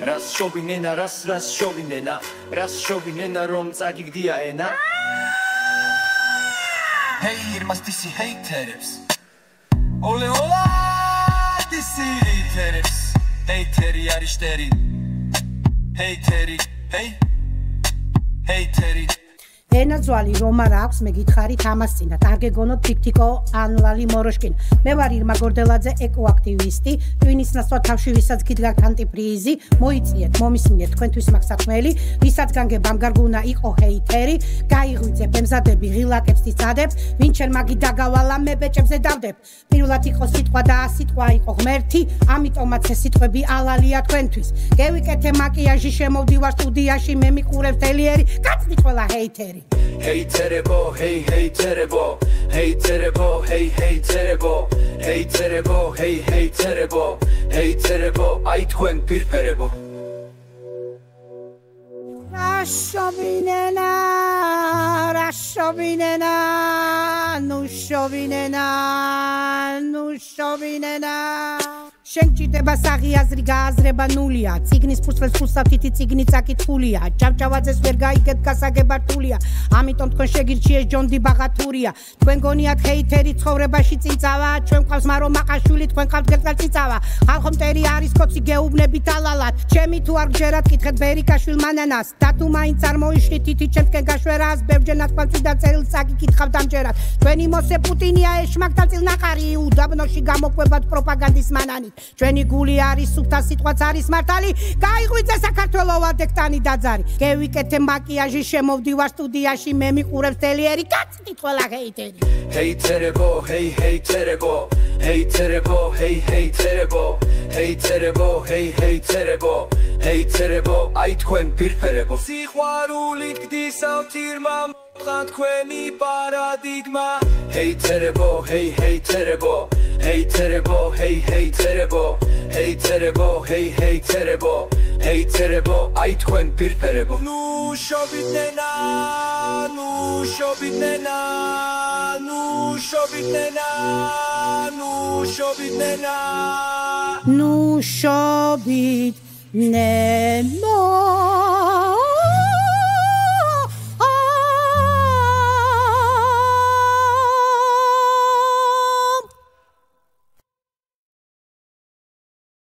რას შობინენა რას შობინენა რას შობინენა რომ წაგიგდია ენა Hey irmas disi haterებს Ole ola disi haterებს Hateri არის შტერი Hateri hey Hateri ენაძვალი რომ არ აქვს მე გითხარით ამას წინათ არ გეგონოთ თიკთიკო ან ლალი მოროშკინ მე ვარ ირმა გორდელაძე ეკოაქტივისტი ტვინის ნაცვლად თავში ვისაც გიდგათ ანტიპრიზი მოიწიეთ მომისმინეთ თქვენთვის მაქსაქმელი ვისაც განგებამ გარგუნა იყო ჰეიტერი გაიღვიძებ ემზადები ღილაკებს თიცადებ ვინ ჩემ მაგი დაგავალა მე ბეჭებზე დავდებ პირველად იყო სიტყვა და სიტყვა იყო ღმერთი ამიტომაც ეს სიტყვები ალალია თქვენთვის გევიკეთე მაკიაჟი შემოვდივარ სტუდიაში მე მიყურებ თელიერი გაწვით ყველა ჰეიტერი Haterebo, hey haterebo, haterebo, hey haterebo, haterebo, hey haterebo, haterebo, ai თქვენ პირფერებო Rashovinena, nu shovinena შენ ჭირდება საღიაზრი გააზრება ნულია ციგნის ფურცლებს ფუსავთითი ციგნი წაკითხულია ჭავჭავაძეს ვერ გაიგეთ გასაგებართულია ამიტომ თქვენ შეგირჩიეს ჯონდი ბაღათურია თქვენ გონიათ ჰეიტერი ცხოვრებაში წინწავა ჩვენ ყავს მარო მაყაშვილი თქვენ ყავთ გერწალ წინწავა ხალხო მტერი არის კოცი გეუბნებით ალალად ჩემი თუ არ გჯერათ კითხეთ ბერიკაშვილ მანანას და თუ მაინც არ მოიშლით თითი ჩემსკენ გაშვერას ბევრჯერ ნათქვამს და წერილს წაკითხავთ ამჯერად ჩვენი მოსე პუტინია ეშმაკთა წილნაყარი უდაბნოში გამოკვებად პროპაგანდის მანანი ჩვენი გული არის სუფთა სიტყვაც არის მართალი გაიღვიძე საქართველო ვადექტანი დაძარი გევიკეთე მაკიაჟი შემოვდივარ სტუდიაში მე მიყურებს თელიერი გაწვით ყველა ჰეიტერი ჰეიტერებო hey ჰეიტერებო ჰეიტერებო hey ჰეიტერებო ჰეიტერებო hey ჰეიტერებო ჰეიტერებო აი თქვენ პირფერებო სიყვარულით გდისავთ ირმა მოყან თქვენი პარადიგმა ჰეიტერებო hey ჰეიტერებო Haterebo, hey haterebo, haterebo, hey haterebo, haterebo, ai თქვენ პირფერებო Nu shobitnena, nu shobitnena, nu shobitnena, nu shobitnena, nu shobitnena